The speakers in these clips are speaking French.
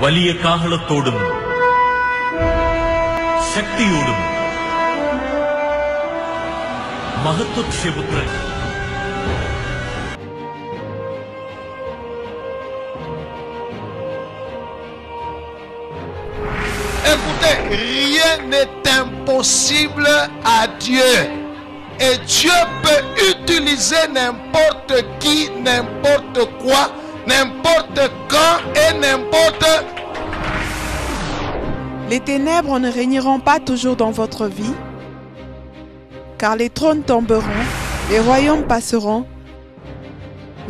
വലിയ കാഹളത്തോടും ശക്തിയോടും മഹത്വക്ഷേപുത്രൻ Écoutez, rien n'est impossible à Dieu. Et Dieu peut utiliser n'importe qui, n'importe quoi, n'importe quand et n'importe. Les ténèbres ne régneront pas toujours dans votre vie, car les trônes tomberont, les royaumes passeront.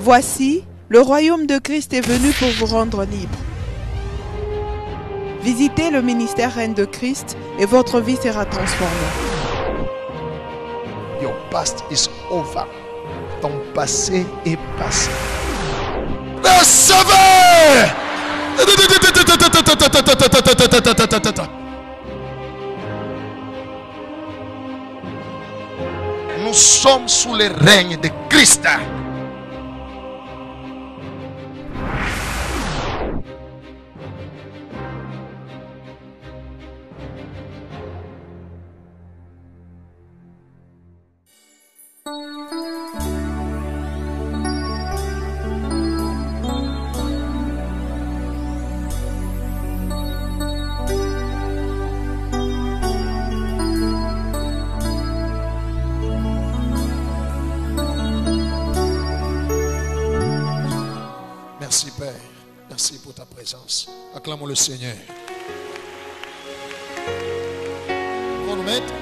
Voici, le royaume de Christ est venu pour vous rendre libre. Visitez le ministère Reine de Christ et votre vie sera transformée. Your past is over. Ton passé est passé. Recevez! Nous sommes sous le règne de Christ. Merci Père, merci pour ta présence. Acclamons le Seigneur. On nous mettre.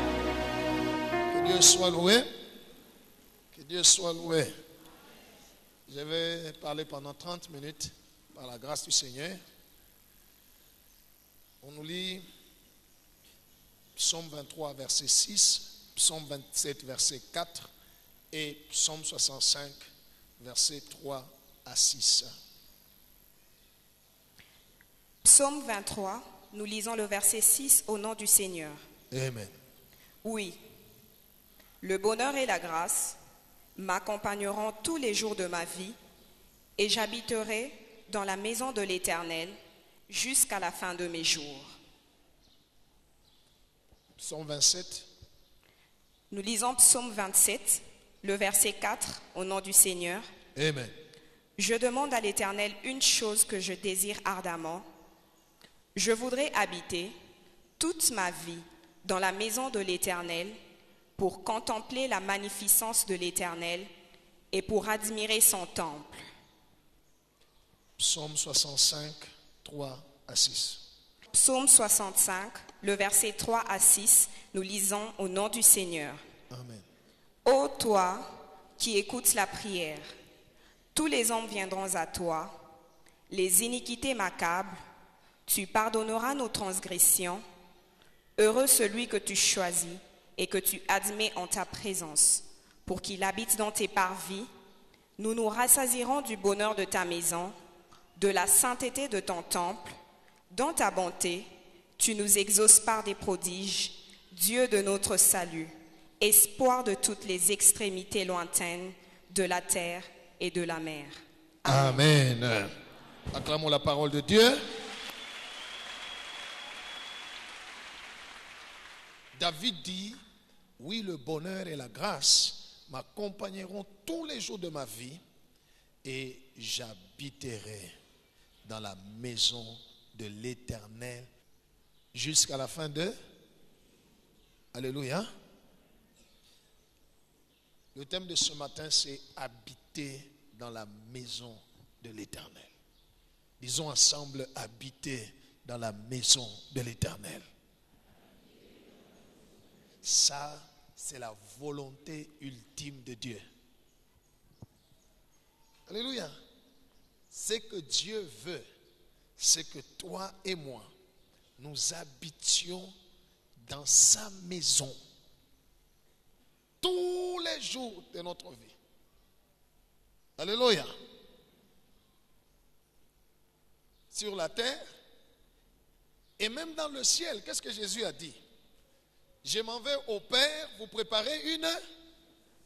Que Dieu soit loué. Que Dieu soit loué. Je vais parler pendant 30 minutes par la grâce du Seigneur. On nous lit Psaume 23, verset 6, Psaume 27, verset 4 et Psaume 65, verset 3 à 6. Psaume 23, nous lisons le verset 6 au nom du Seigneur. Amen. Oui, le bonheur et la grâce m'accompagneront tous les jours de ma vie et j'habiterai dans la maison de l'Éternel jusqu'à la fin de mes jours. Psaume 27. Nous lisons Psaume 27, le verset 4 au nom du Seigneur. Amen. Je demande à l'Éternel une chose que je désire ardemment. Je voudrais habiter toute ma vie dans la maison de l'Éternel pour contempler la magnificence de l'Éternel et pour admirer son temple. Psaume 65, 3 à 6. Psaume 65, le verset 3 à 6, nous lisons au nom du Seigneur. Amen. Ô toi qui écoutes la prière, tous les hommes viendront à toi, les iniquités m'accablent, tu pardonneras nos transgressions. Heureux celui que tu choisis et que tu admets en ta présence, pour qu'il habite dans tes parvis. Nous nous rassasierons du bonheur de ta maison, de la sainteté de ton temple. Dans ta bonté, tu nous exauces par des prodiges, Dieu de notre salut, espoir de toutes les extrémités lointaines de la terre et de la mer. Amen. Acclamons la parole de Dieu. David dit, oui, le bonheur et la grâce m'accompagneront tous les jours de ma vie et j'habiterai dans la maison de l'Éternel jusqu'à la fin de... Alléluia. Le thème de ce matin, c'est habiter dans la maison de l'Éternel. Disons ensemble, habiter dans la maison de l'Éternel. Ça, c'est la volonté ultime de Dieu. Alléluia. Ce que Dieu veut, c'est que toi et moi, nous habitions dans sa maison tous les jours de notre vie. Alléluia. Sur la terre et même dans le ciel, qu'est-ce que Jésus a dit? Je m'en vais au Père, vous préparez une,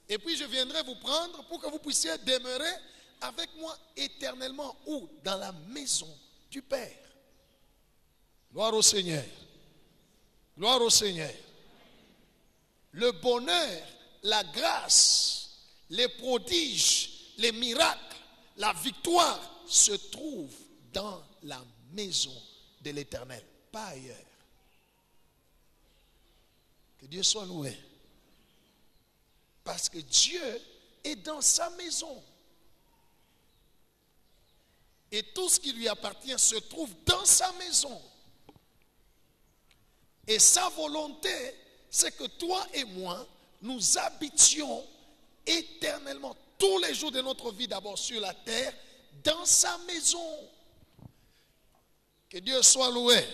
et puis je viendrai vous prendre pour que vous puissiez demeurer avec moi éternellement. Où? Dans la maison du Père. Gloire au Seigneur. Gloire au Seigneur. Le bonheur, la grâce, les prodiges, les miracles, la victoire se trouvent dans la maison de l'Éternel, pas ailleurs. Que Dieu soit loué. Parce que Dieu est dans sa maison. Et tout ce qui lui appartient se trouve dans sa maison. Et sa volonté, c'est que toi et moi, nous habitions éternellement, tous les jours de notre vie, d'abord sur la terre, dans sa maison. Que Dieu soit loué.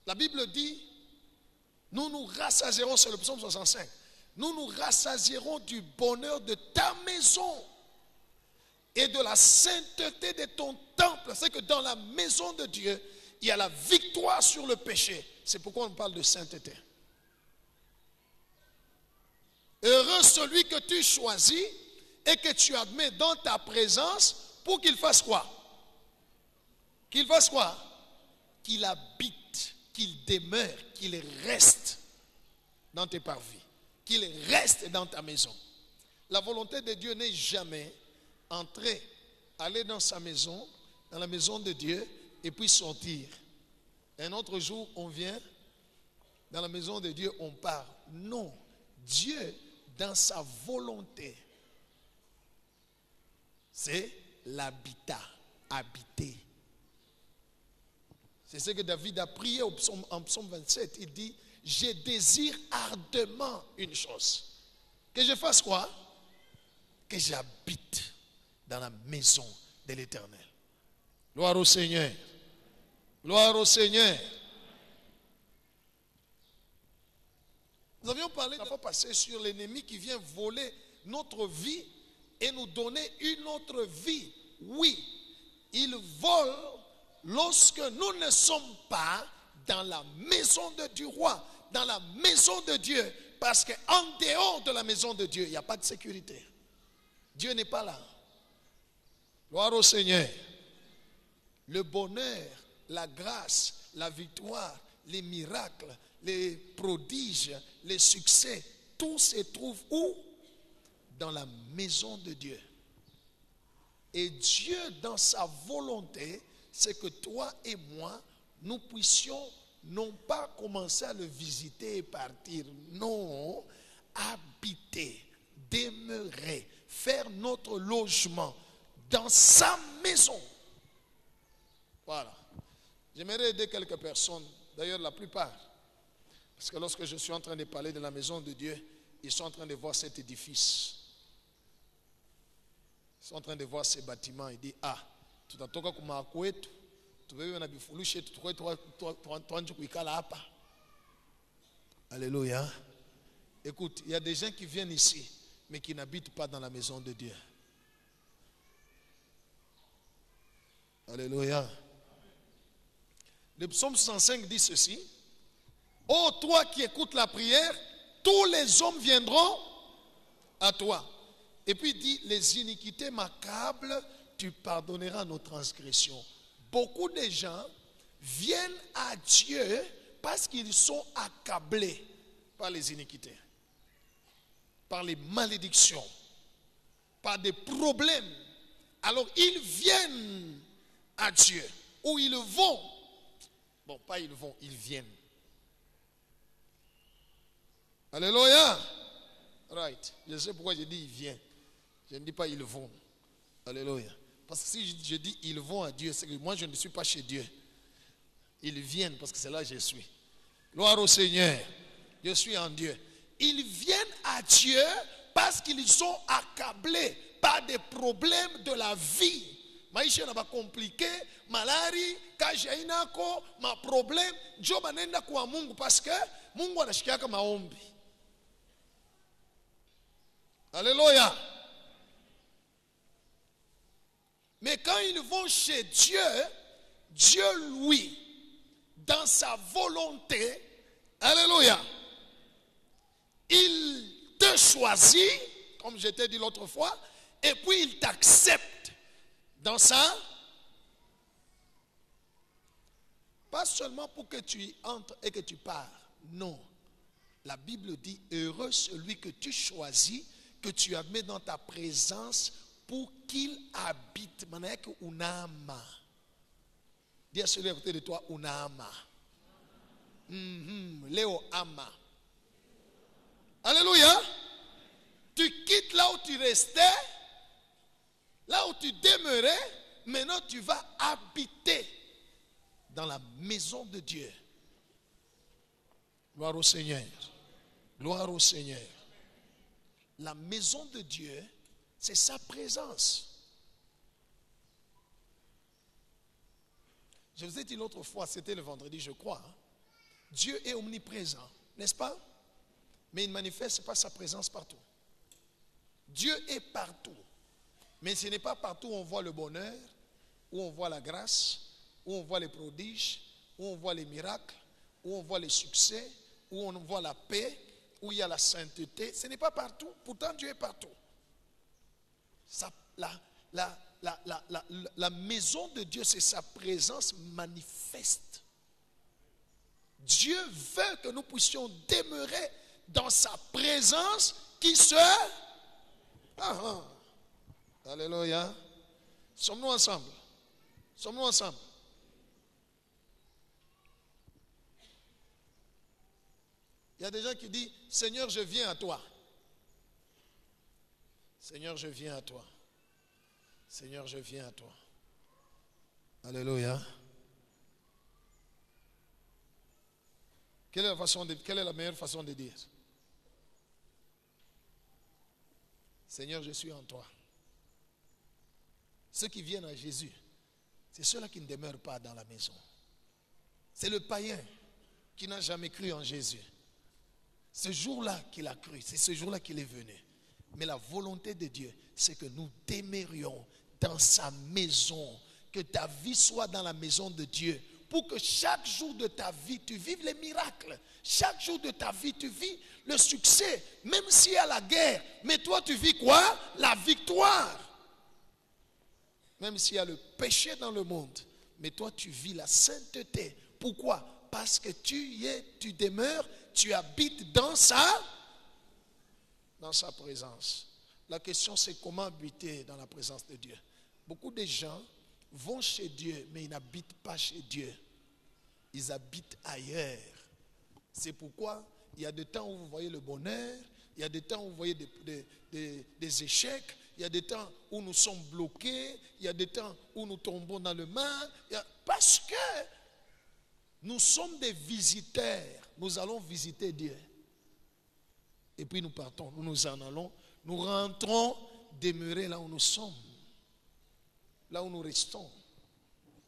La Bible dit, nous nous rassasierons, c'est le psaume 65, nous nous rassasierons du bonheur de ta maison et de la sainteté de ton temple. C'est que dans la maison de Dieu, il y a la victoire sur le péché. C'est pourquoi on parle de sainteté. Heureux celui que tu choisis et que tu admets dans ta présence pour qu'il fasse quoi? Qu'il fasse quoi? Qu'il habite, qu'il demeure, qu'il reste dans tes parvis, qu'il reste dans ta maison. La volonté de Dieu n'est jamais entrer, aller dans sa maison, dans la maison de Dieu, et puis sortir. Un autre jour, on vient dans la maison de Dieu, on part. Non, Dieu, dans sa volonté, c'est l'habitat, habiter. C'est ce que David a prié en psaume 27. Il dit, je désire ardemment une chose. Que je fasse quoi? Que j'habite dans la maison de l'Éternel. Gloire au Seigneur. Gloire au Seigneur. Nous avions parlé la fois passée sur l'ennemi qui vient voler notre vie et nous donner une autre vie. Oui, il vole lorsque nous ne sommes pas dans la maison du roi, dans la maison de Dieu. Parce qu'en dehors de la maison de Dieu, il n'y a pas de sécurité. Dieu n'est pas là. Gloire au Seigneur. Le bonheur, la grâce, la victoire, les miracles, les prodiges, les succès, tout se trouve où? Dans la maison de Dieu. Et Dieu, dans sa volonté, c'est que toi et moi, nous puissions non pas commencer à le visiter et partir, non, habiter, demeurer, faire notre logement dans sa maison. Voilà. J'aimerais aider quelques personnes, d'ailleurs la plupart, parce que lorsque je suis en train de parler de la maison de Dieu, ils sont en train de voir cet édifice. Ils sont en train de voir ces bâtiments. Ils disent, ah, tout à toka kuma kwetu, tuwewe na bifurushi tuanze kuikala hapa. Alléluia. Écoute, il y a des gens qui viennent ici, mais qui n'habitent pas dans la maison de Dieu. Alléluia. Le psaume 65 dit ceci. Ô toi qui écoutes la prière, tous les hommes viendront à toi. Et puis il dit, les iniquités m'accablent, tu pardonneras nos transgressions. Beaucoup de gens viennent à Dieu parce qu'ils sont accablés par les iniquités, par les malédictions, par des problèmes. Alors ils viennent à Dieu, ou ils vont. Bon, pas ils vont, ils viennent. Alléluia. Right. Je sais pourquoi je dis ils viennent. Je ne dis pas ils vont. Alléluia. Parce que si je dis ils vont à Dieu, c'est que moi je ne suis pas chez Dieu. Ils viennent parce que c'est là que je suis. Gloire au Seigneur. Je suis en Dieu. Ils viennent à Dieu parce qu'ils sont accablés par des problèmes de la vie. Maisha na compliqué, malari, kaja inako, ma problème, njo banenda kwa Mungu parce que Mungu anashikiaka maombi. Alléluia. Mais quand ils vont chez Dieu, Dieu lui, dans sa volonté, alléluia, il te choisit, comme je t'ai dit l'autre fois, et puis il t'accepte. Dans ça, pas seulement pour que tu y entres et que tu pars. Non. La Bible dit, heureux celui que tu choisis, que tu admets dans ta présence pour qu'il habite. Manaek unama. Dis à celui à côté de toi, unama. Léo ama. Alléluia. Tu quittes là où tu restais, là où tu demeurais, maintenant tu vas habiter dans la maison de Dieu. Gloire au Seigneur. Gloire au Seigneur. La maison de Dieu, c'est sa présence. Je vous ai dit l'autre fois, c'était le vendredi, je crois. Dieu est omniprésent, n'est-ce pas? Mais il ne manifeste pas sa présence partout. Dieu est partout. Mais ce n'est pas partout où on voit le bonheur, où on voit la grâce, où on voit les prodiges, où on voit les miracles, où on voit les succès, où on voit la paix, où il y a la sainteté. Ce n'est pas partout. Pourtant, Dieu est partout. La maison de Dieu, c'est sa présence manifeste. Dieu veut que nous puissions demeurer dans sa présence qui se... Alléluia. Sommes-nous ensemble? Sommes-nous ensemble? Il y a des gens qui disent, Seigneur, je viens à toi. Seigneur, je viens à toi. Seigneur, je viens à toi. Alléluia. Quelle est la meilleure façon de dire? Seigneur, je suis en toi. Ceux qui viennent à Jésus, c'est ceux-là qui ne demeurent pas dans la maison. C'est le païen qui n'a jamais cru en Jésus. Ce jour-là qu'il a cru, c'est ce jour-là qu'il est venu. Mais la volonté de Dieu, c'est que nous demeurions dans sa maison. Que ta vie soit dans la maison de Dieu. Pour que chaque jour de ta vie, tu vives les miracles. Chaque jour de ta vie, tu vis le succès. Même s'il y a la guerre. Mais toi, tu vis quoi? La victoire. Même s'il y a le péché dans le monde. Mais toi, tu vis la sainteté. Pourquoi? Parce que tu demeures, tu habites dans sa présence. La question, c'est comment habiter dans la présence de Dieu. Beaucoup de gens vont chez Dieu, mais ils n'habitent pas chez Dieu. Ils habitent ailleurs. C'est pourquoi il y a des temps où vous voyez le bonheur, il y a des temps où vous voyez des échecs, il y a des temps où nous sommes bloqués, il y a des temps où nous tombons dans le mal. Parce que nous sommes des visiteurs. Nous allons visiter Dieu. Et puis nous partons, nous en allons, nous rentrons demeurer là où nous sommes. Là où nous restons.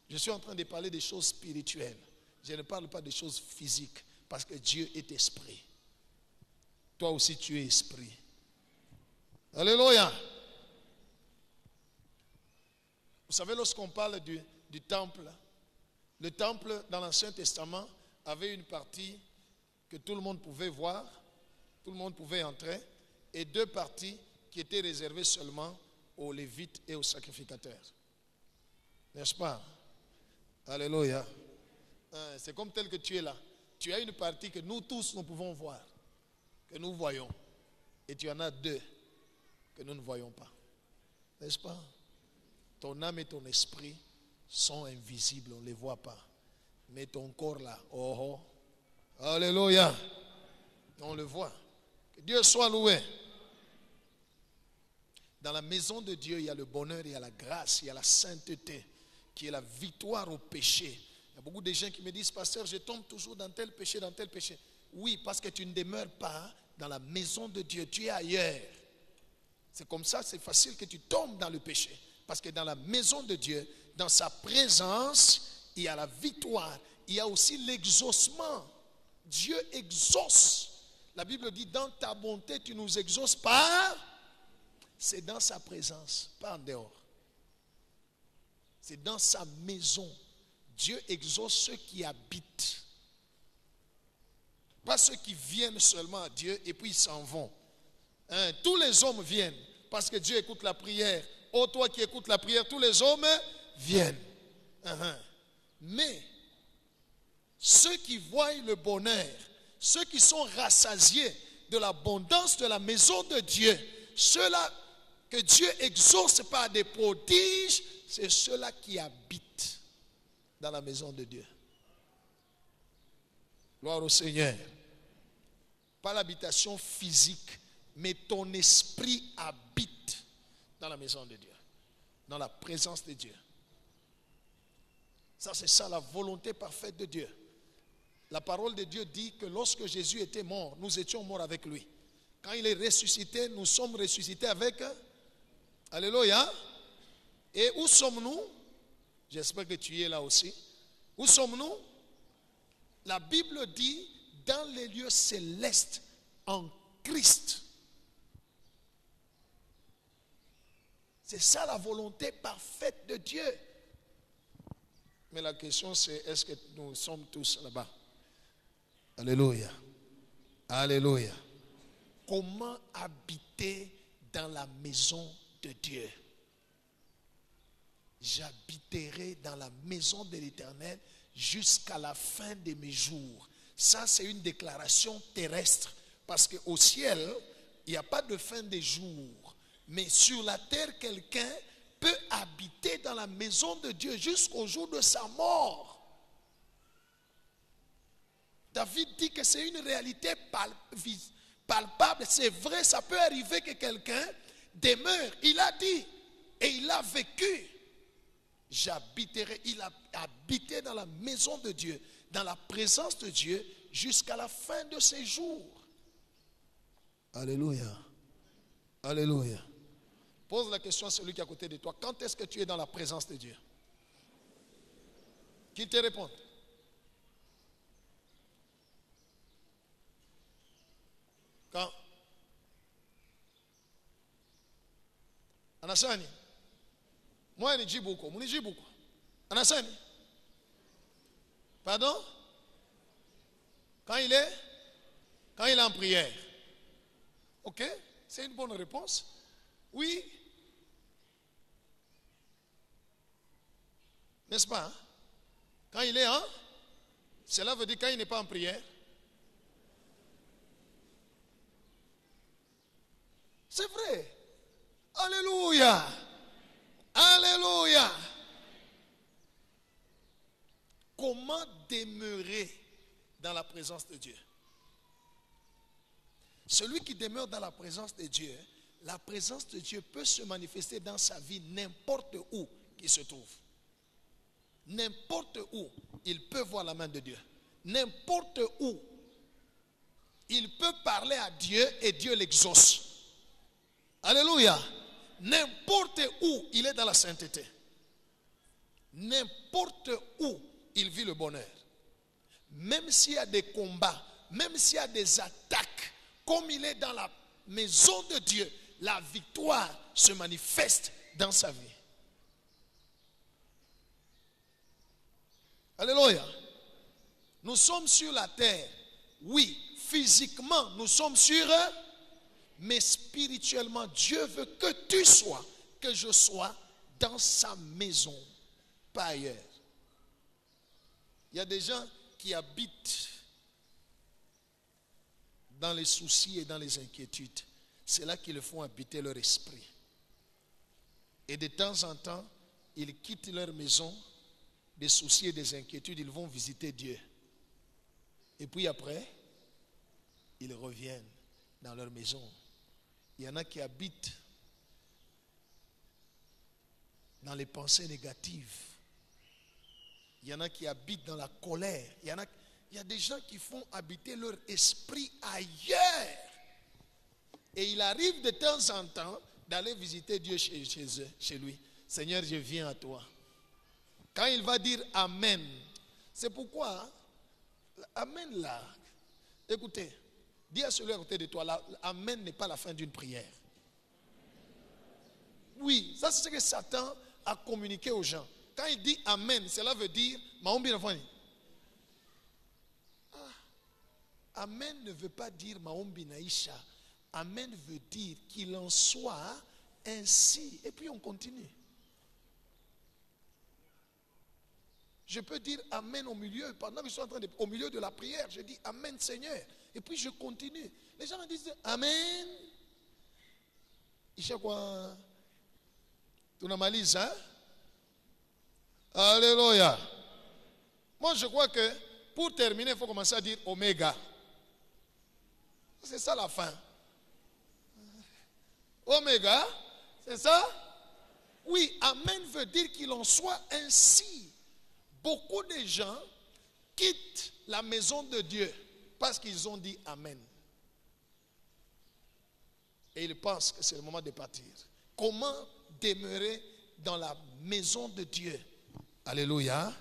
Je suis en train de parler des choses spirituelles. Je ne parle pas des choses physiques. Parce que Dieu est esprit. Toi aussi tu es esprit. Alléluia. Vous savez, lorsqu'on parle du temple, le temple dans l'Ancien Testament avait une partie que tout le monde pouvait voir, tout le monde pouvait entrer, et deux parties qui étaient réservées seulement aux Lévites et aux sacrificateurs. N'est-ce pas? Alléluia. C'est comme tel que tu es là. Tu as une partie que nous tous nous pouvons voir, que nous voyons. Et tu en as deux que nous ne voyons pas. N'est-ce pas? Ton âme et ton esprit sont invisibles, on ne les voit pas. Mais ton corps là, oh oh, alléluia, on le voit. Que Dieu soit loué. Dans la maison de Dieu, il y a le bonheur, il y a la grâce, il y a la sainteté, qui est la victoire au péché. Il y a beaucoup de gens qui me disent, pasteur, je tombe toujours dans tel péché, dans tel péché. Oui, parce que tu ne demeures pas dans la maison de Dieu, tu es ailleurs. C'est comme ça, c'est facile que tu tombes dans le péché. Parce que dans la maison de Dieu, dans sa présence, il y a la victoire. Il y a aussi l'exaucement. Dieu exauce. La Bible dit, dans ta bonté, tu nous exauces par... C'est dans sa présence, pas en dehors. C'est dans sa maison. Dieu exauce ceux qui habitent. Pas ceux qui viennent seulement à Dieu et puis ils s'en vont. Tous les hommes viennent parce que Dieu écoute la prière Ô toi qui écoutes la prière, tous les hommes viennent. Mais ceux qui voient le bonheur, ceux qui sont rassasiés de l'abondance de la maison de Dieu, ceux-là que Dieu exauce par des prodiges, c'est ceux-là qui habitent dans la maison de Dieu. Gloire au Seigneur. Pas l'habitation physique, mais ton esprit habite dans la maison de Dieu, dans la présence de Dieu. Ça, c'est ça la volonté parfaite de Dieu. La parole de Dieu dit que lorsque Jésus était mort, nous étions morts avec lui. Quand il est ressuscité, nous sommes ressuscités avec. Alléluia. Et où sommes-nous? J'espère que tu es là aussi. Où sommes-nous? La Bible dit dans les lieux célestes en Christ. C'est ça la volonté parfaite de Dieu. Mais la question c'est, est-ce que nous sommes tous là-bas? Alléluia. Alléluia. Comment habiter dans la maison de Dieu? J'habiterai dans la maison de l'Éternel jusqu'à la fin de mes jours. Ça, c'est une déclaration terrestre. Parce qu'au ciel, il n'y a pas de fin des jours. Mais sur la terre, quelqu'un peut habiter dans la maison de Dieu jusqu'au jour de sa mort. David dit que c'est une réalité palpable. C'est vrai, ça peut arriver que quelqu'un demeure. Il a dit et il a vécu. J'habiterai, il a habité dans la maison de Dieu, dans la présence de Dieu, jusqu'à la fin de ses jours. Alléluia. Alléluia. Pose la question à celui qui est à côté de toi. Quand est-ce que tu es dans la présence de Dieu? Qu'il te réponde. Quand? Anasani. Moi, je dis beaucoup. Je dis beaucoup. Anasani. Pardon? Quand il est en prière. Ok? C'est une bonne réponse. Oui. N'est-ce pas? Hein? Quand il est en, cela veut dire quand il n'est pas en prière. C'est vrai. Alléluia. Alléluia. Comment demeurer dans la présence de Dieu? Celui qui demeure dans la présence de Dieu, la présence de Dieu peut se manifester dans sa vie n'importe où qu'il se trouve. N'importe où, il peut voir la main de Dieu. N'importe où, il peut parler à Dieu et Dieu l'exauce. Alléluia. N'importe où, il est dans la sainteté. N'importe où, il vit le bonheur. Même s'il y a des combats, même s'il y a des attaques, comme il est dans la maison de Dieu, la victoire se manifeste dans sa vie. Alléluia. Nous sommes sur la terre. Oui, physiquement, nous sommes sur, mais spirituellement, Dieu veut que tu sois, que je sois dans sa maison, pas ailleurs. Il y a des gens qui habitent dans les soucis et dans les inquiétudes. C'est là qu'ils font habiter leur esprit. Et de temps en temps, ils quittent leur maison, des soucis et des inquiétudes, ils vont visiter Dieu. Et puis après, ils reviennent dans leur maison. Il y en a qui habitent dans les pensées négatives. Il y en a qui habitent dans la colère. Il y a des gens qui font habiter leur esprit ailleurs. Et il arrive de temps en temps d'aller visiter Dieu chez lui. Seigneur, je viens à toi. Quand il va dire Amen, c'est pourquoi Amen là. Écoutez, dis à celui à côté de toi, là, Amen n'est pas la fin d'une prière. Oui, ça c'est ce que Satan a communiqué aux gens. Quand il dit Amen, cela veut dire Maombi Nafani. Amen ne veut pas dire Maombi Naïcha. Amen veut dire qu'il en soit ainsi. Et puis on continue. Je peux dire Amen au milieu. Pendant que je suis en train de... Au milieu de la prière, je dis Amen Seigneur. Et puis je continue. Les gens me disent Amen. Il sait quoi? Tu n'as malise, hein? Alléluia. Moi, je crois que pour terminer, il faut commencer à dire Oméga. C'est ça la fin. Oméga, c'est ça? Oui, Amen veut dire qu'il en soit ainsi. Beaucoup de gens quittent la maison de Dieu parce qu'ils ont dit Amen. Et ils pensent que c'est le moment de partir. Comment demeurer dans la maison de Dieu? Alléluia.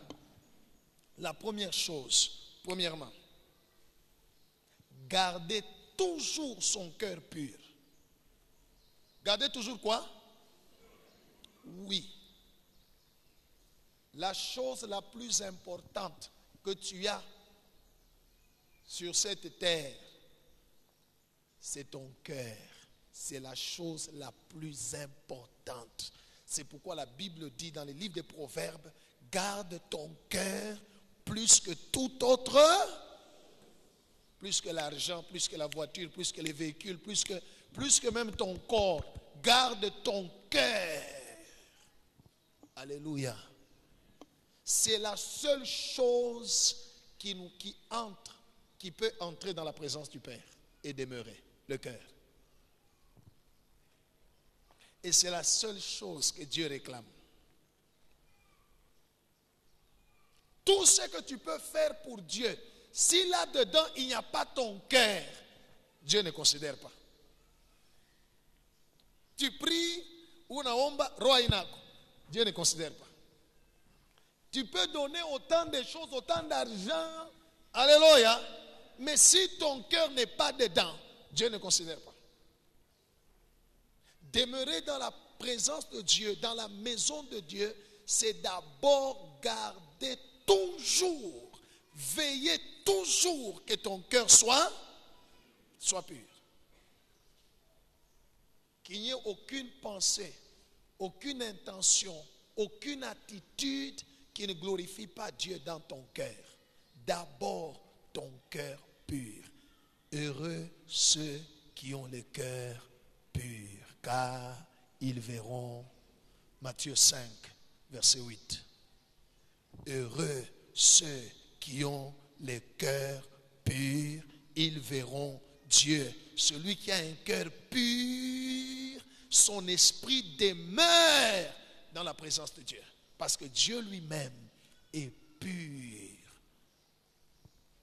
La première chose, premièrement, garder toujours son cœur pur. Garder toujours quoi? Oui. La chose la plus importante que tu as sur cette terre, c'est ton cœur. C'est la chose la plus importante. C'est pourquoi la Bible dit dans les livres des Proverbes, garde ton cœur plus que tout autre, plus que l'argent, plus que la voiture, plus que les véhicules, plus que même ton corps. Garde ton cœur. Alléluia. C'est la seule chose qui peut entrer dans la présence du Père et demeurer, le cœur. Et c'est la seule chose que Dieu réclame. Tout ce que tu peux faire pour Dieu, si là-dedans il n'y a pas ton cœur, Dieu ne considère pas. Tu pries, unaomba, roho inako, Dieu ne considère pas. Tu peux donner autant de choses, autant d'argent, alléluia, mais si ton cœur n'est pas dedans, Dieu ne considère pas. Demeurer dans la présence de Dieu, dans la maison de Dieu, c'est d'abord garder toujours, veiller toujours que ton cœur soit pur. Qu'il n'y ait aucune pensée, aucune intention, aucune attitude qui ne glorifie pas Dieu dans ton cœur. D'abord, ton cœur pur. Heureux ceux qui ont le cœur pur, car ils verront. Matthieu 5, verset 8. Heureux ceux qui ont le cœur pur, ils verront Dieu. Celui qui a un cœur pur, son esprit demeure dans la présence de Dieu. Parce que Dieu lui-même est pur.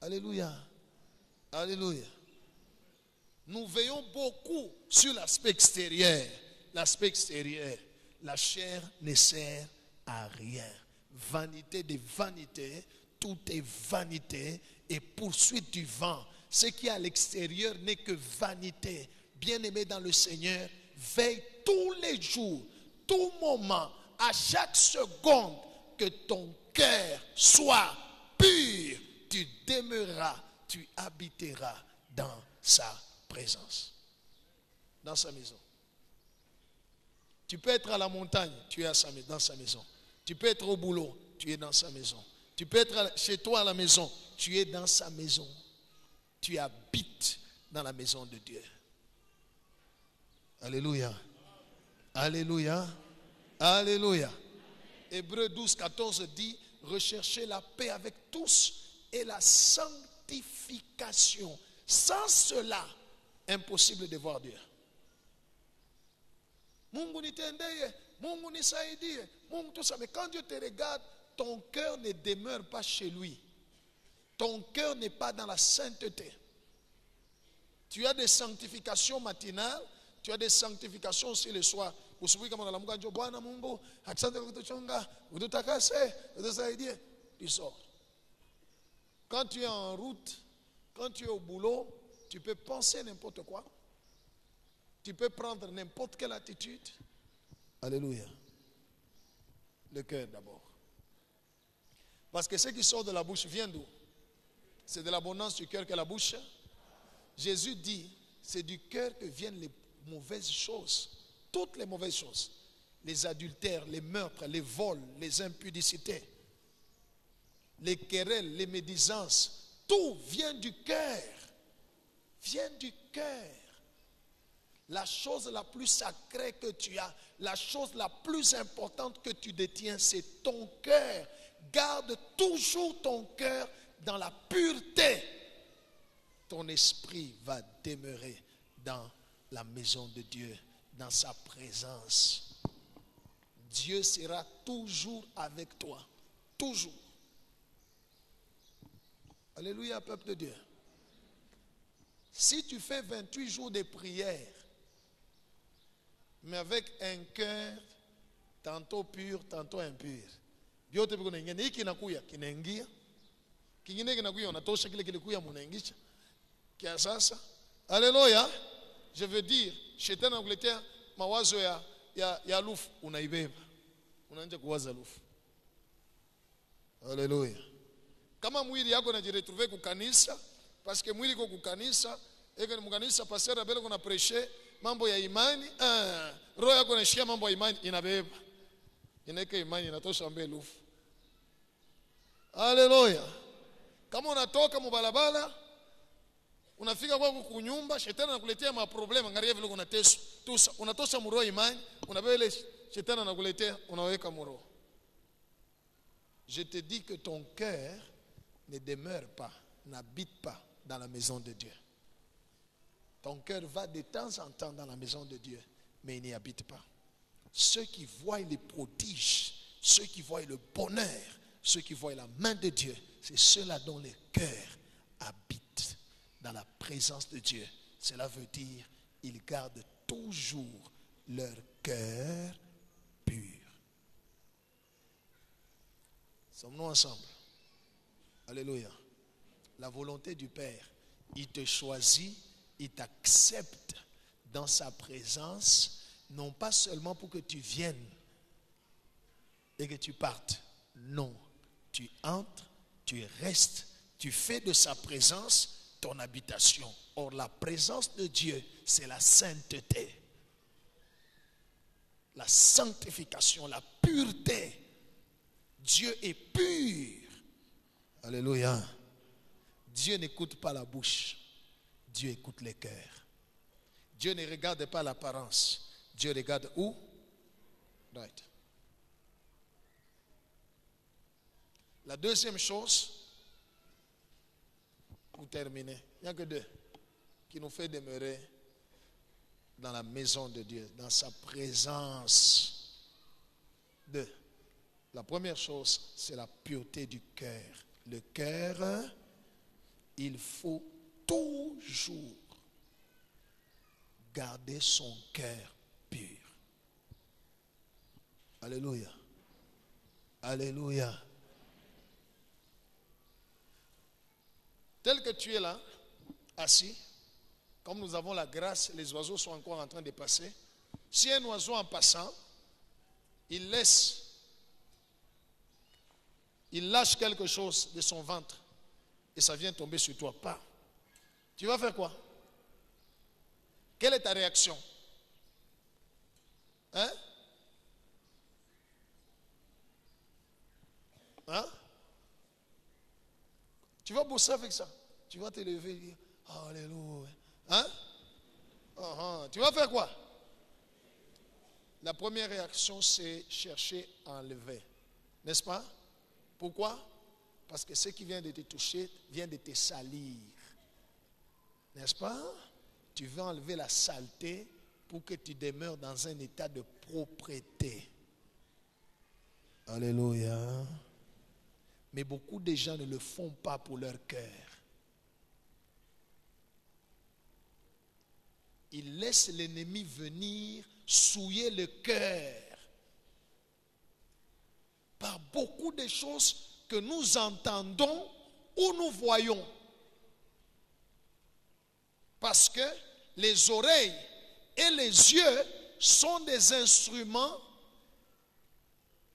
Alléluia. Alléluia. Nous veillons beaucoup sur l'aspect extérieur. L'aspect extérieur. La chair ne sert à rien. Vanité de vanité, tout est vanité et poursuite du vent. Ce qui est à l'extérieur n'est que vanité. Bien-aimé dans le Seigneur, veille tous les jours, tout moment, à chaque seconde, que ton cœur soit pur. Tu demeureras, tu habiteras dans sa présence, dans sa maison. Tu peux être à la montagne, tu es dans sa maison. Tu peux être au boulot, tu es dans sa maison. Tu peux être chez toi à la maison, tu es dans sa maison. Tu habites dans la maison de Dieu. Alléluia. Alléluia. Alléluia. Hébreux 12, 14 dit, recherchez la paix avec tous et la sanctification. Sans cela, impossible de voir Dieu. Mungu nitendeye, Mungu nisaidie, Mungu tout ça. Mais quand Dieu te regarde, ton cœur ne demeure pas chez lui. Ton cœur n'est pas dans la sainteté. Tu as des sanctifications matinales, tu as des sanctifications aussi le soir. Tu sors. Quand tu es en route, quand tu es au boulot, tu peux penser n'importe quoi. Tu peux prendre n'importe quelle attitude. Alléluia. Le cœur d'abord. Parce que ce qui sort de la bouche vient d'où? C'est de l'abondance du cœur que la bouche. Jésus dit, c'est du cœur que viennent les mauvaises choses. toutes les mauvaises choses. Les adultères, les meurtres, les vols, les impudicités, les querelles, les médisances. Tout vient du cœur. Vient du cœur. La chose la plus sacrée que tu as, la chose la plus importante que tu détiens, c'est ton cœur. Garde toujours ton cœur dans la pureté. Ton esprit va demeurer dans la maison de Dieu, dans sa présence. Dieu sera toujours avec toi. Toujours. Alléluia, peuple de Dieu. Si tu fais 28 jours de prière, mais avec un cœur tantôt pur, tantôt impur, vyote viko naingia. Hiki kinakuya kinaingia, kingine kinakuya unatosha kile kilikuya munaingisha kia sasa. Alléluia. Je veux dire, shetani anakuletea mawazo ya lufu, unaibeba, unaanza kuwaza lufu. Alléluia. Kama mwili yako unajiretrouver kukanisa, parce que mwili ko kukanisa, eko ni mkanisa pasteur abele kuna prêcher mambo ya imani, roho yako inashia mambo ya imani, inabeba. Inaweka imani inatosha mbele lufu. Haleluya. Kama unatoka mubalabala, unafika kwa kunyumba, shetani anakuletea maproblema, angalia vile unateswa. Tusa, unatosha mroho imani, unabele shetani anakuletea, unaweka mroho. Je te dis que ton cœur ne demeure pas, n'habite pas dans la maison de Dieu. Ton cœur va de temps en temps dans la maison de Dieu, mais il n'y habite pas. Ceux qui voient les prodiges, ceux qui voient le bonheur, ceux qui voient la main de Dieu, c'est ceux-là dont le cœur habite dans la présence de Dieu. Cela veut dire ils gardent toujours leur cœur pur. Sommes-nous ensemble? Alléluia. La volonté du Père, il te choisit, il t'accepte dans sa présence, non pas seulement pour que tu viennes et que tu partes. Non, tu entres, tu restes, tu fais de sa présence ton habitation. Or, la présence de Dieu, c'est la sainteté, la sanctification, la pureté. Dieu est pur. Alléluia. Dieu n'écoute pas la bouche, Dieu écoute les cœurs. Dieu ne regarde pas l'apparence, Dieu regarde où? Right. La deuxième chose, pour terminer, il n'y a que deux qui nous fait demeurer dans la maison de Dieu, dans sa présence. Deux. La première chose, c'est la pureté du cœur. Le cœur, il faut toujours garder son cœur pur. Alléluia. Alléluia. Tel que tu es là, assis, comme nous avons la grâce, les oiseaux sont encore en train de passer. Si un oiseau en passant, il lâche quelque chose de son ventre et ça vient tomber sur toi. Pas. Tu vas faire quoi? Quelle est ta réaction? Hein? Hein? Tu vas bosser avec ça. Tu vas te lever et dire Alléluia. Hein? Tu vas faire quoi? La première réaction, c'est chercher à enlever. N'est-ce pas? Pourquoi? Parce que ce qui vient de te toucher vient de te salir. N'est-ce pas? Tu veux enlever la saleté pour que tu demeures dans un état de propreté. Alléluia. Mais beaucoup de gens ne le font pas pour leur cœur. Ils laissent l'ennemi venir souiller le cœur par beaucoup de choses que nous entendons ou nous voyons. Parce que les oreilles et les yeux sont des instruments,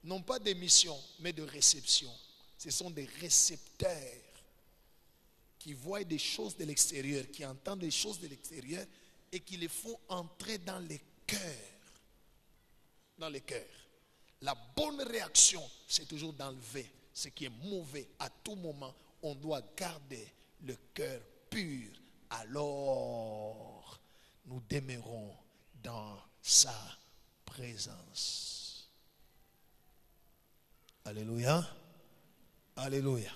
non pas d'émission, mais de réception. Ce sont des récepteurs qui voient des choses de l'extérieur, qui entendent des choses de l'extérieur et qui les font entrer dans les cœurs. dans le cœur. La bonne réaction, c'est toujours d'enlever ce qui est mauvais. À tout moment, on doit garder le cœur pur. Alors, nous demeurons dans sa présence. Alléluia. Alléluia.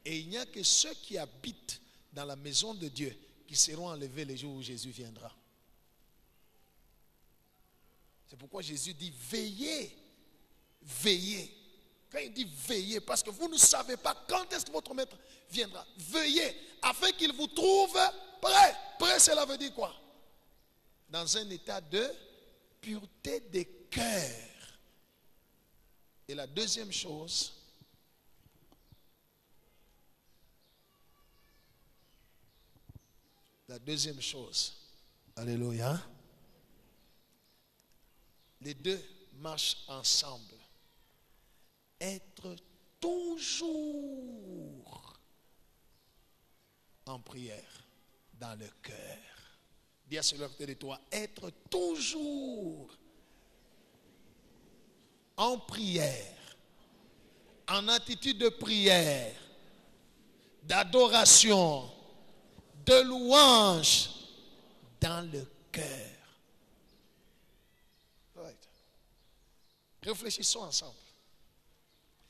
Et il n'y a que ceux qui habitent dans la maison de Dieu qui seront enlevés le jour où Jésus viendra. C'est pourquoi Jésus dit veillez, veillez. Quand il dit veillez, parce que vous ne savez pas quand est-ce que votre maître viendra. Veillez afin qu'il vous trouve prêt. Prêt, cela veut dire quoi? Dans un état de pureté de cœur. Et la deuxième chose, alléluia, les deux marchent ensemble. Être toujours en prière dans le cœur. Dis à celui à côté de toi, être toujours en prière, en attitude de prière, d'adoration, de louange dans le cœur. Right. Réfléchissons ensemble.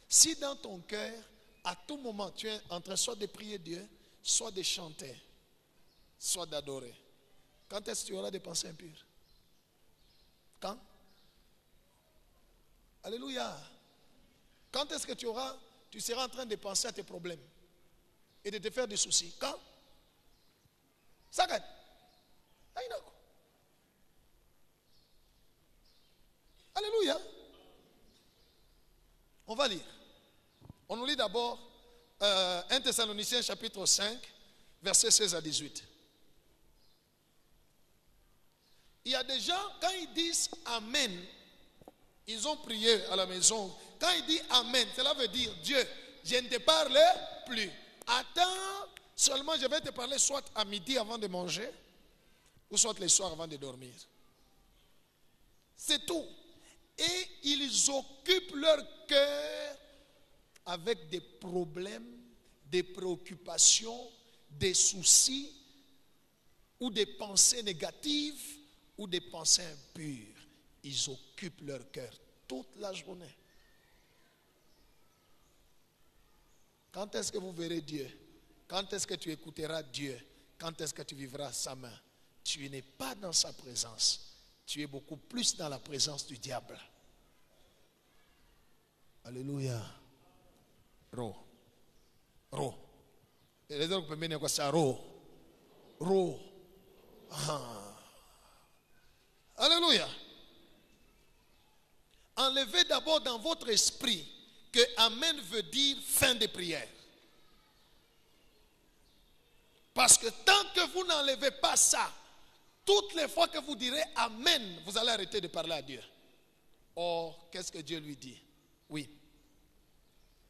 Si dans ton cœur, à tout moment, tu es en train soit de prier Dieu, soit de chanter, soit d'adorer, quand est-ce que tu auras des pensées impures? Quand? Alléluia. Quand est-ce que tu seras en train de penser à tes problèmes et de te faire des soucis? Quand? Sagat. Alléluia. On va lire. On nous lit d'abord 1 Thessaloniciens chapitre 5, versets 16 à 18. Il y a des gens, quand ils disent Amen, ils ont prié à la maison. Quand ils disent Amen, cela veut dire Dieu, je ne te parle plus. Attends, seulement je vais te parler soit à midi avant de manger, ou soit le soir avant de dormir. C'est tout. Et ils occupent leur cœur avec des problèmes, des préoccupations, des soucis, ou des pensées négatives, ou des pensées impures. Ils occupent leur cœur toute la journée. Quand est-ce que vous verrez Dieu? Quand est-ce que tu écouteras Dieu? Quand est-ce que tu vivras sa main? Tu n'es pas dans sa présence. Tu es beaucoup plus dans la présence du diable. Alléluia. Ro. Et les autres peuvent quoi ça? Ro. Alléluia. Enlevez d'abord dans votre esprit que Amen veut dire fin de prière. Parce que tant que vous n'enlevez pas ça, toutes les fois que vous direz Amen, vous allez arrêter de parler à Dieu. Or, qu'est-ce que Dieu lui dit? Oui.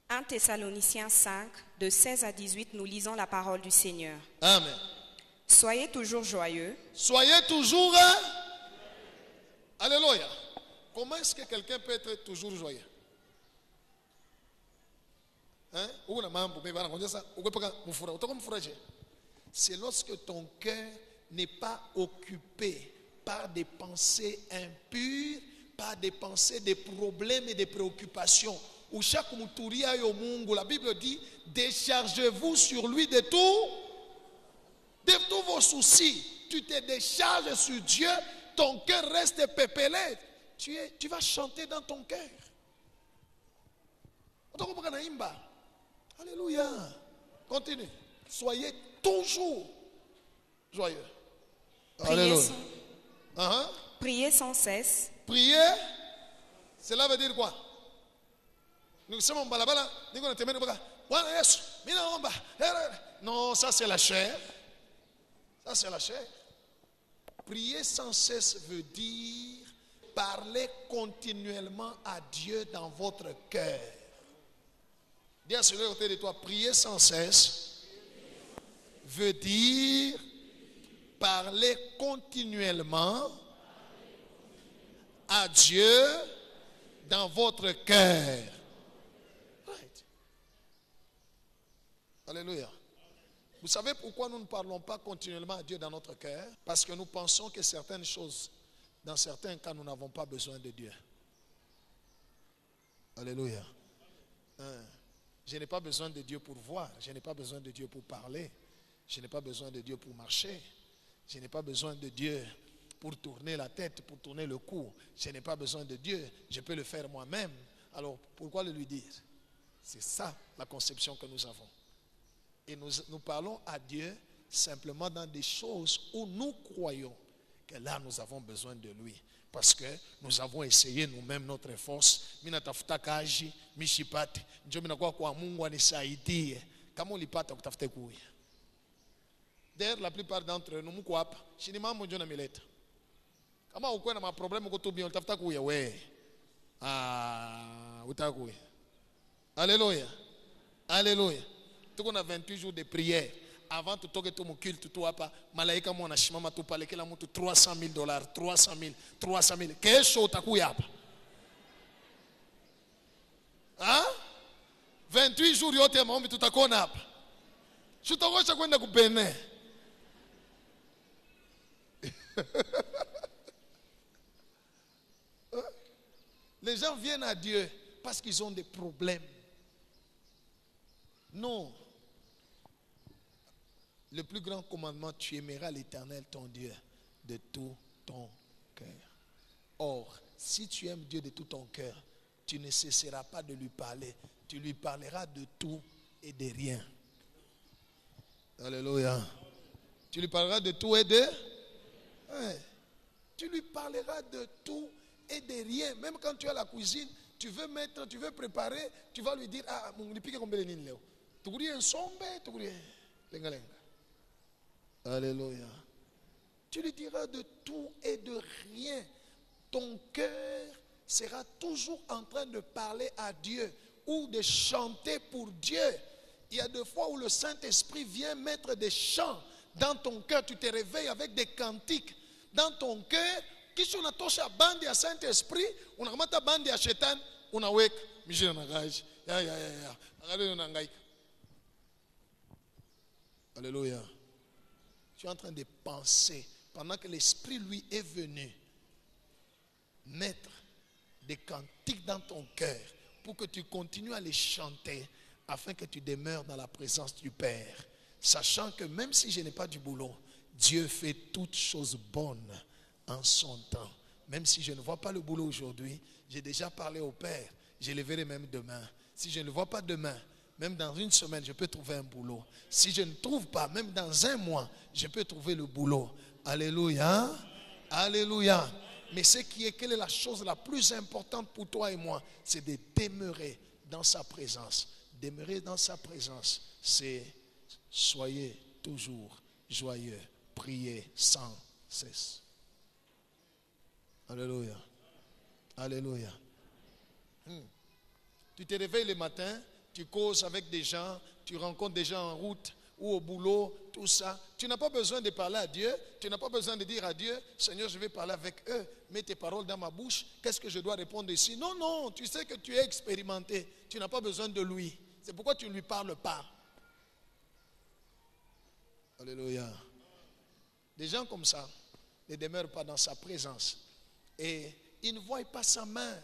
1 Thessaloniciens 5, de 16 à 18, nous lisons la parole du Seigneur. Amen. Soyez toujours joyeux. Soyez toujours. Alléluia. Comment est-ce que quelqu'un peut être toujours joyeux? Hein? C'est lorsque ton cœur n'est pas occupé par des pensées impures, par des pensées, des problèmes et des préoccupations. Où chaque mouturia yo mungu, la Bible dit, déchargez-vous sur lui de tous vos soucis. Tu te décharges sur Dieu, ton cœur reste pépélé. Tu vas chanter dans ton cœur. Alléluia. Continue. Soyez toujours joyeux. Priez sans cesse. Prier, cela veut dire quoi? Nous sommes en balabala. Non, ça c'est la chair. Ça c'est la chair. Prier sans cesse veut dire parler continuellement à Dieu dans votre cœur. Dis à celui à côté de toi, prier sans cesse veut dire parler continuellement à Dieu dans votre cœur. Right. Alléluia. Vous savez pourquoi nous ne parlons pas continuellement à Dieu dans notre cœur? Parce que nous pensons que certaines choses, dans certains cas, nous n'avons pas besoin de Dieu. Alléluia. Je n'ai pas besoin de Dieu pour voir. Je n'ai pas besoin de Dieu pour parler. Je n'ai pas besoin de Dieu pour marcher. Je n'ai pas besoin de Dieu pour tourner la tête, pour tourner le cou. Je n'ai pas besoin de Dieu. Je peux le faire moi-même. Alors, pourquoi le lui dire? C'est ça la conception que nous avons. Et nous parlons à Dieu simplement dans des choses où nous croyons que là, nous avons besoin de lui. Parce que nous avons essayé nous-mêmes notre force. Minatafuta kaji, mishipate. Njo minakuwa kwa Mungu anisaidie. Kama ulipata kutafute kuya. D'ailleurs, la plupart d'entre nous, muko hapa. Shini mambo njo na mileta. Kama ukuwe na maproblemu kutubia, utafuta kuya we. Utakuya. Alléluia. Alléluia. Tuko na 28 jours de prière. Avant tutoke tu mukilte tu hapa, malaika mwana shimama tu pale kila mtu $300,000, 300,000. Kesho utakuya hapa. 28 jours yote ya maombi tutakona hapa. Tutakosha kwenda kupene. Les gens viennent à Dieu parce qu'ils ont des problèmes. Non. Le plus grand commandement, tu aimeras l'Éternel ton Dieu de tout ton cœur. Or, si tu aimes Dieu de tout ton cœur, tu ne cesseras pas de lui parler. Tu lui parleras de tout et de rien. Alléluia. Tu lui parleras de tout et de... Ouais. Tu lui parleras de tout et de rien. Même quand tu es à la cuisine, tu veux préparer, tu vas lui dire, mon pique comme Bélénine Léo. Tu veux un sombe, tu veux lenga lenga. Alléluia. Tu lui diras de tout et de rien. Ton cœur sera toujours en train de parler à Dieu ou de chanter pour Dieu. Il y a des fois où le Saint-Esprit vient mettre des chants dans ton cœur. Tu te réveilles avec des cantiques dans ton cœur. Kisha unatosha bandi ya Saint-Esprit, unakamata bandi ya shetani, unaweka mijina na gaji. Ya. Angalia unangaika. Alléluia. Tu es en train de penser pendant que l'Esprit lui est venu mettre des cantiques dans ton cœur pour que tu continues à les chanter afin que tu demeures dans la présence du Père, sachant que même si je n'ai pas du boulot, Dieu fait toutes choses bonnes en son temps. Même si je ne vois pas le boulot aujourd'hui, j'ai déjà parlé au Père, je le verrai même demain. Si je ne le vois pas demain, même dans une semaine, je peux trouver un boulot. Si je ne trouve pas, même dans un mois, je peux trouver le boulot. Alléluia. Alléluia. Mais quelle est la chose la plus importante pour toi et moi? C'est de demeurer dans sa présence. Demeurer dans sa présence, c'est soyez toujours joyeux, priez sans cesse. Alléluia. Alléluia. Tu te réveilles le matin, tu causes avec des gens, tu rencontres des gens en route ou au boulot, tout ça. Tu n'as pas besoin de parler à Dieu. Tu n'as pas besoin de dire à Dieu, Seigneur, je vais parler avec eux. Mets tes paroles dans ma bouche. Qu'est-ce que je dois répondre ici? Non, non, tu sais que tu es expérimenté. Tu n'as pas besoin de lui. C'est pourquoi tu ne lui parles pas. Alléluia. Des gens comme ça ne demeurent pas dans sa présence. Et ils ne voient pas sa main.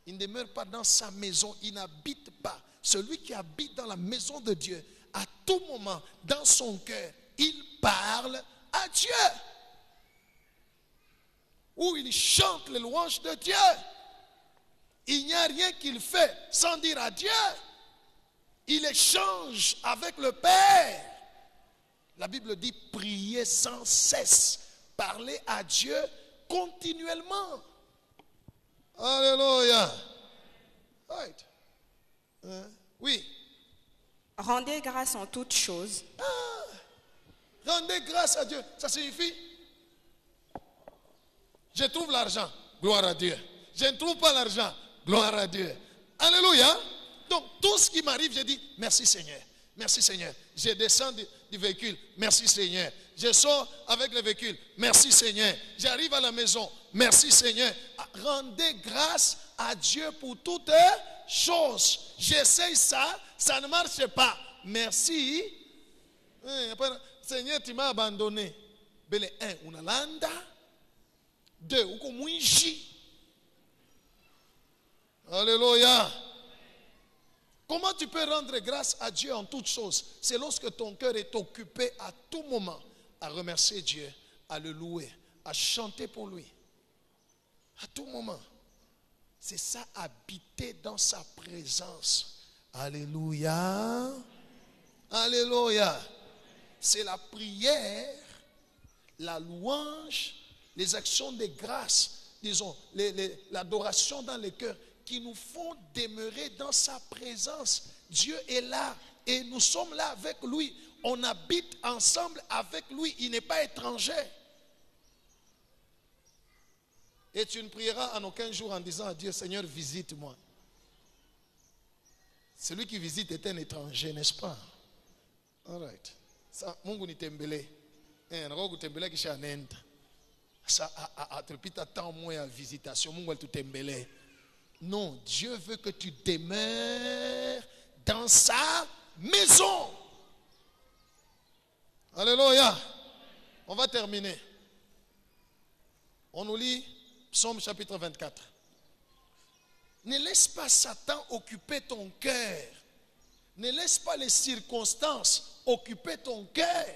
Il ne demeure pas dans sa maison, il n'habite pas. Celui qui habite dans la maison de Dieu, à tout moment, dans son cœur, il parle à Dieu. Ou il chante les louanges de Dieu. Il n'y a rien qu'il fait sans dire à Dieu. Il échange avec le Père. La Bible dit prier sans cesse, parler à Dieu continuellement. Alléluia. Right. Oui. Rendez grâce en toutes choses. Rendez grâce à Dieu. Ça signifie, je trouve l'argent, gloire à Dieu. Je ne trouve pas l'argent, gloire à Dieu. Alléluia. Donc tout ce qui m'arrive, je dis merci Seigneur. Merci Seigneur. Je descends du véhicule. Merci Seigneur. Je sors avec le véhicule. Merci Seigneur. J'arrive à la maison. Merci Seigneur. Rendez grâce à Dieu pour toutes choses. J'essaye ça, ça ne marche pas. Merci. Seigneur, tu m'as abandonné. Bele 1, unalanda. 2, uko mwishi. Alléluia. Comment tu peux rendre grâce à Dieu en toutes choses? C'est lorsque ton cœur est occupé à tout moment à remercier Dieu, à le louer, à chanter pour lui. À tout moment. C'est ça, habiter dans sa présence. Alléluia. Alléluia. C'est la prière, la louange, les actions de grâce, disons, l'adoration dans le cœur qui nous font demeurer dans sa présence. Dieu est là et nous sommes là avec lui. On habite ensemble avec lui. Il n'est pas étranger. Et tu ne prieras en aucun jour en disant à Dieu, Seigneur, visite-moi. Celui qui visite est un étranger, n'est-ce pas? All right. Ça, Mungu ni tembele. Nako kutembelea kisha nenda. Ça atrepita tant moins à visitation. Mungu elle tembele. Non, Dieu veut que tu demeures dans sa maison. Alléluia. On va terminer. On nous lit Psaume chapitre 24. Ne laisse pas Satan occuper ton cœur. Ne laisse pas les circonstances occuper ton cœur.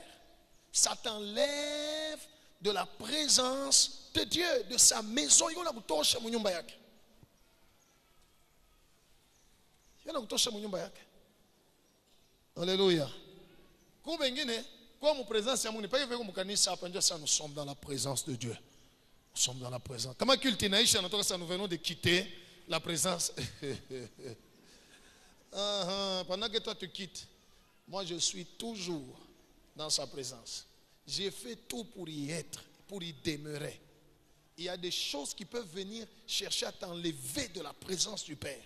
Ça t'enlève de la présence de Dieu, de sa maison. Alléluia. Nous sommes dans la présence de Dieu. Nous sommes dans la présence. Comment nous venons de quitter la présence. Pendant que toi tu quittes, moi je suis toujours dans sa présence. J'ai fait tout pour y être, pour y demeurer. Il y a des choses qui peuvent venir chercher à t'enlever de la présence du Père.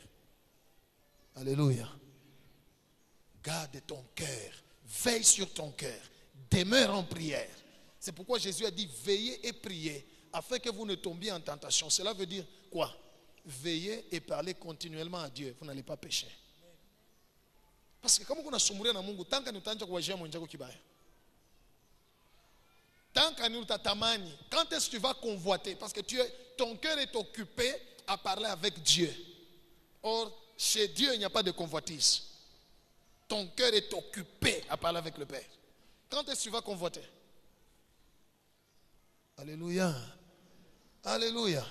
Alléluia. Garde ton cœur, veille sur ton cœur, demeure en prière. C'est pourquoi Jésus a dit veillez et priez afin que vous ne tombiez en tentation. Cela veut dire quoi? Veillez et parlez continuellement à Dieu, vous n'allez pas pécher. Parce que comme on a sommé na Mungu, tant que nous t'enjons kuwajia mwenjako kibaya. Tant que nous t'atamani, quand est-ce que tu vas convoiter? Parce que ton cœur est occupé à parler avec Dieu. Or, chez Dieu, il n'y a pas de convoitise. Ton cœur est occupé à parler avec le Père. Quand est-ce que tu vas convoiter? Alléluia. Alléluia.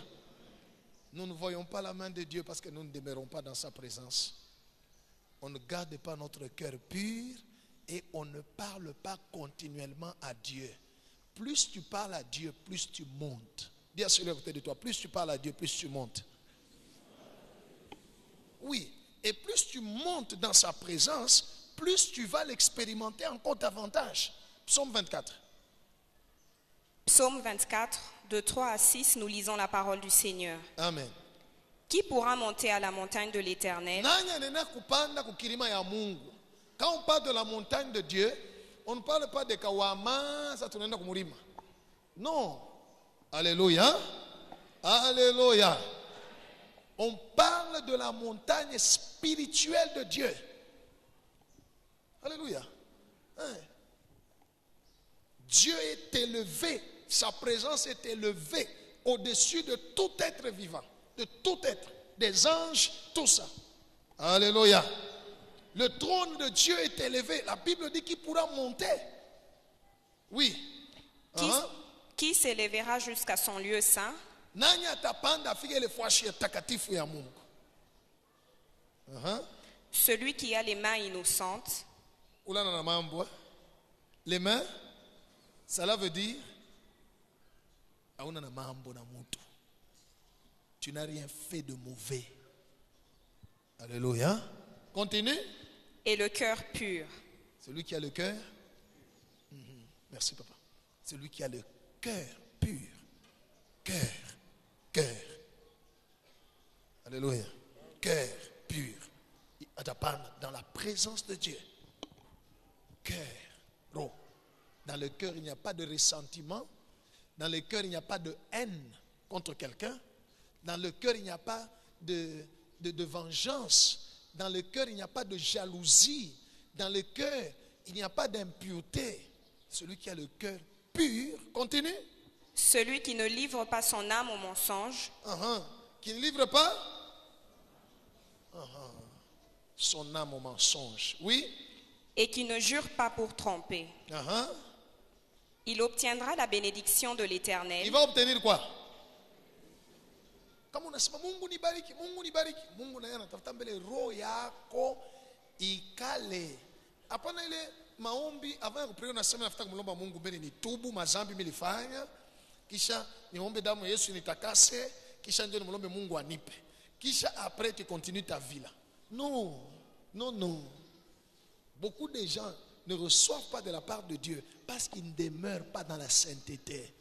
Nous ne voyons pas la main de Dieu parce que nous ne demeurons pas dans sa présence. On ne garde pas notre cœur pur et on ne parle pas continuellement à Dieu. Plus tu parles à Dieu, plus tu montes. Dis à celui à côté de toi, plus tu parles à Dieu, plus tu montes. Oui, et plus tu montes dans sa présence, plus tu vas l'expérimenter encore davantage. Psaume 24. Psaume 24, de 3 à 6, nous lisons la parole du Seigneur. Amen. Qui pourra monter à la montagne de l'Éternel? Quand on parle de la montagne de Dieu, on ne parle pas de Kawama, ça tourne dans Kumurima. Non. Alléluia. Alléluia. On parle de la montagne spirituelle de Dieu. Alléluia. Hein? Dieu est élevé, sa présence est élevée au-dessus de tout être vivant, de tout être, des anges, tout ça. Alléluia. Le trône de Dieu est élevé. La Bible dit qu'il pourra monter. Oui. Qui s'élèvera jusqu'à son lieu saint? Celui qui a les mains innocentes. Les mains, cela veut dire tu n'as rien fait de mauvais. Alléluia. Continue. Et le cœur pur. Celui qui a le cœur. Merci papa. Celui qui a le cœur pur. Cœur. Alléluia. Cœur pur. Dans la présence de Dieu. Cœur. Dans le cœur, il n'y a pas de ressentiment. Dans le cœur, il n'y a pas de haine contre quelqu'un. Dans le cœur, il n'y a pas de vengeance. Dans le cœur, il n'y a pas de jalousie. Dans le cœur, il n'y a pas d'impureté. Celui qui a le cœur pur, continue. Celui qui ne livre pas son âme au mensonge, Qui ne livre pas son âme au mensonge. Oui. et qui ne jure pas pour tromper. Il obtiendra la bénédiction de l'Éternel. Il va obtenir quoi? Kama unasema Mungu nibariki, Mungu nibariki, Mungu naye anatafuta mbele roho yako ikale. Hapana ile maombi avant ya kupreka unasema nafuta kumlomba Mungu mbele nitubu mazambi nilifanya, kisha niombe damu ya Yesu nitakase, kisha ndio nimlombe Mungu anipe. Kisha après tu continues ta vie là. Non. Non, non. Beaucoup de gens ne reçoivent pas de la part de Dieu parce qu'ils ne demeurent pas dans la sainteté.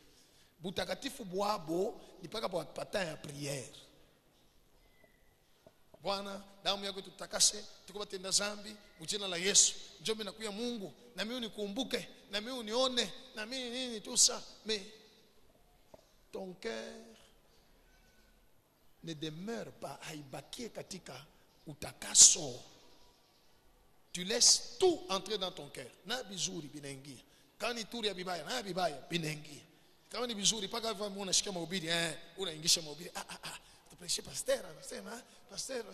Butakatifu bwabo ni paka kwa pata ya prière. Bwana, damu yako tutakase, tukubatenda zambi, mjina la Yesu. Njoo mimi nakuya Mungu, na mimi unikumbuke, na mimi unione, na mimi nini tout ça. Mais ton cœur ne demeure pas haibakie katika utakaso. Tu laisses tout entrer dans ton cœur. Na bizuri binengia. Kama ni turi ya bibaya, na bibaya binengia. Kama ni bizuri paka hivyo unashikia mahubiri, unaingisha mahubiri. Tupreshe pasteur, anasema, pasteur.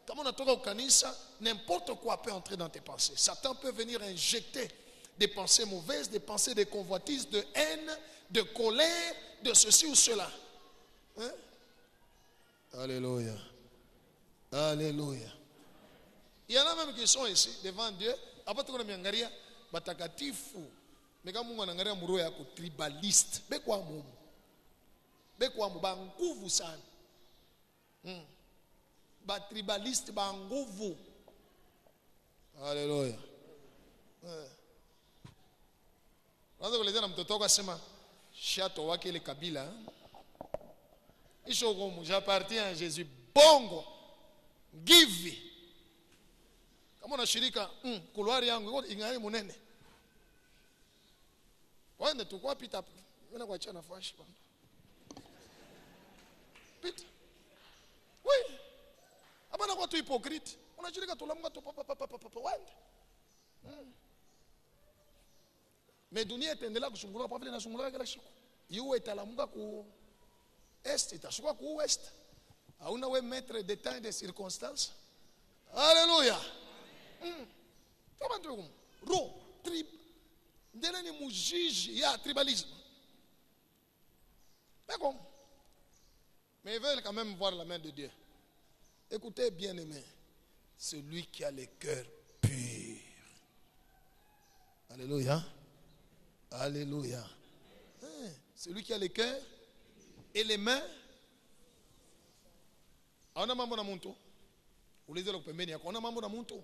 Kama unatoka kanisa, n'importe quoi peut entrer dans tes pensées. Satan peut venir injecter des pensées mauvaises, des pensées de convoitise, de haine, de colère, de ceci ou cela. Alléluia. Alléluia. Il y en a même qui sont ici devant Dieu. Après tout, on a miangaria batakatifu. Mais quand on a miangaria muro ya ko tribaliste. Bekwa mumu. Bekwa mumu ba nguvu sana. Ba tribaliste ba nguvu. Alléluia. Kwanza kulezea na mtoto wako asema shato wake ile kabila. Isho gomu j'appartiens à Jésus. Bongo. Give. Kama unashirika kuluari yangu ingali munene. Wende tukua pita hapo. Mimi nakuachia nafasi bwana. Pita. Oui. Hapa na kwa tu hypocrite. Unashirika tulamunga tu papa wende. Mais dunia itaendelea kushungulua kwa vile inashungulua kila siku. Iwe italamunga ku est itashuka ku west. Hauna we maître de temps et de circonstances. Alléluia. Kama ndio ro trib ndele ni mujiji ya tribalisme. Mais ils veulent quand même voir la main de Dieu. Écoutez bien aimé, celui qui a le cœur pur. Alléluia. Alléluia. Celui qui a le cœur et les mains. Aona mambo na muntu. Ulize lo pembeni yako. Aona mambo na muntu.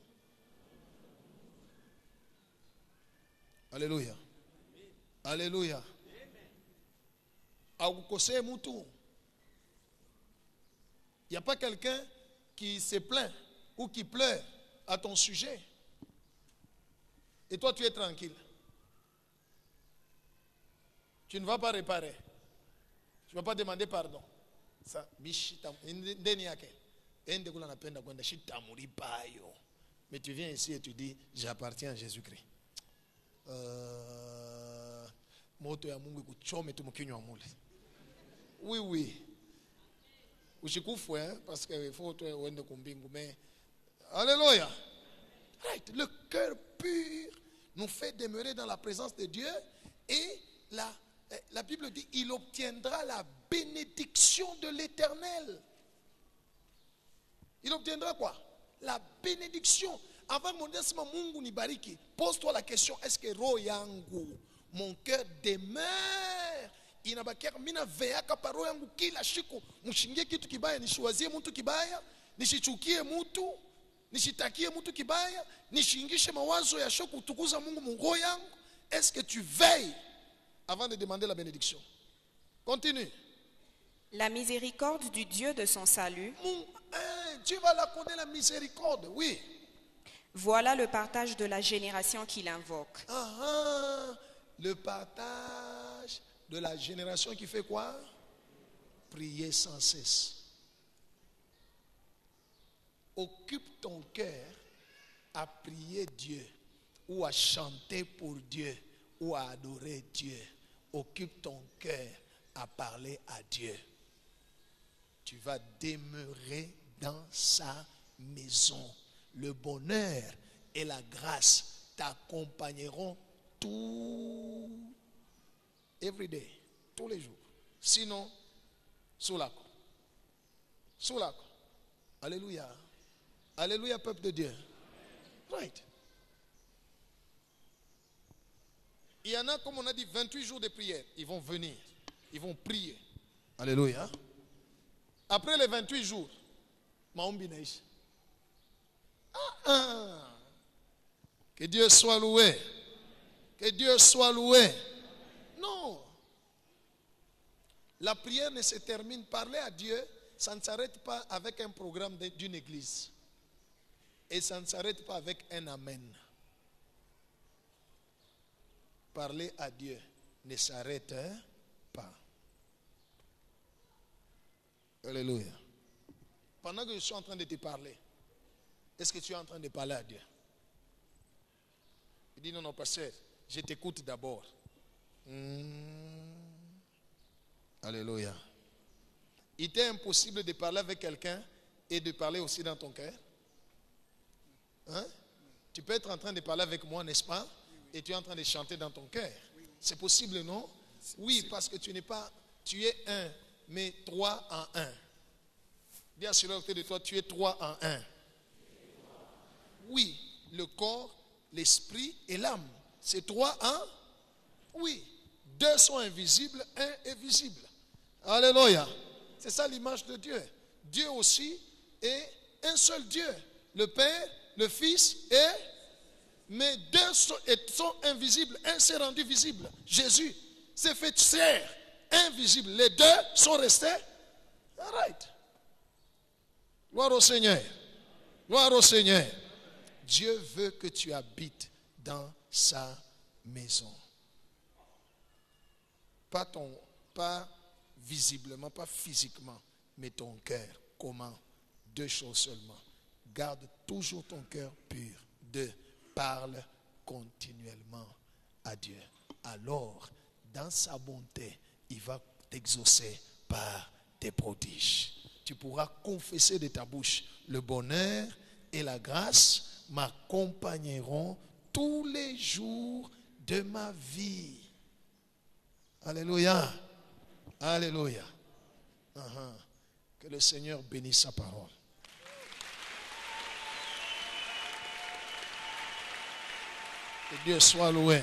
Alléluia. Alléluia. Aukosee mutu. Il n'y a pas quelqu'un qui se plaint ou qui pleure à ton sujet. Et toi tu es tranquille. Tu ne vas pas réparer. Tu ne vas pas demander pardon. Ça, bishita, ndeni yake. Ende kula napenda kwenda shita mulipayo. Mais tu viens ici et tu dis j'appartiens à Jésus-Christ. Moto ya Mungu ikuchome tu mkinywa mule. Oui oui. Ushikufwe parce que il faut toi uende kumbingu mais alléluia. Right, le cœur pur nous fait demeurer dans la présence de Dieu et la Bible dit il obtiendra la bénédiction de l'Éternel. Il obtiendra quoi? La bénédiction. Avant mon Dieu, Mungu nibariki. Pose-toi la question, est-ce que roho yangu, mon cœur demeure? Inabakia mina veaka pa roho yangu kila siku. Mshingie kitu kibaya, nishiwazie mtu kibaya, nishichukie mtu, nishitakie mtu kibaya, nishingishe mawazo ya shoku kutukuza Mungu mungo yangu. Est-ce que tu veilles avant de demander la bénédiction? Continue. La miséricorde du Dieu de son salut. Dieu va l'accorder la miséricorde, oui. Voilà le partage de la génération qu'il invoque. Le partage de la génération qui fait quoi? Prier sans cesse. Occupe ton cœur à prier Dieu ou à chanter pour Dieu ou à adorer Dieu. Occupe ton cœur à parler à Dieu. Tu vas demeurer dans sa maison. Le bonheur et la grâce t'accompagneront every day, tous les jours. Sinon, sous la croix. Sous la croix. Alléluia. Alléluia, peuple de Dieu. Right. Il y en a, comme on a dit, 28 jours de prière. Ils vont venir. Ils vont prier. Alléluia. Après les 28 jours, Maombinesh. Que Dieu soit loué. Que Dieu soit loué. Non. La prière ne se termine. Parler à Dieu, ça ne s'arrête pas avec un programme d'une église. Et ça ne s'arrête pas avec un amen. Parler à Dieu ne s'arrête pas. Alléluia. Pendant que je suis en train de te parler, est-ce que tu es en train de parler à Dieu? Il dit non, pasteur, je t'écoute d'abord. Alléluia. Il était impossible de parler avec quelqu'un et de parler aussi dans ton cœur. Hein? Tu peux être en train de parler avec moi, n'est-ce pas? Et tu es en train de chanter dans ton cœur. C'est possible, non? Oui, parce que tu n'es pas, tu es un, mais 3 en 1. Dis à celui à côté de toi, tu es 3 en 1. Oui, le corps, l'esprit et l'âme. C'est 3 en? Oui. 2 sont invisibles, 1 est visible. Alléluia. C'est ça l'image de Dieu. Dieu aussi est un seul Dieu. Le Père, le Fils et... Mais 2 sont invisibles. 1 s'est rendu visible. Jésus s'est fait chair, invisible. Les 2 sont restés. All right. Gloire au Seigneur. Gloire au Seigneur. Dieu veut que tu habites dans sa maison. Pas visiblement, pas physiquement, mais ton cœur. Comment? 2 choses seulement. Garde toujours ton cœur pur. 2. Parle continuellement à Dieu. Alors, dans sa bonté, il va t'exaucer par des prodiges. Tu pourras confesser de ta bouche: le bonheur et la grâce m'accompagneront tous les jours de ma vie. Alléluia. Alléluia. Que le Seigneur bénisse sa parole. Que Dieu soit loué.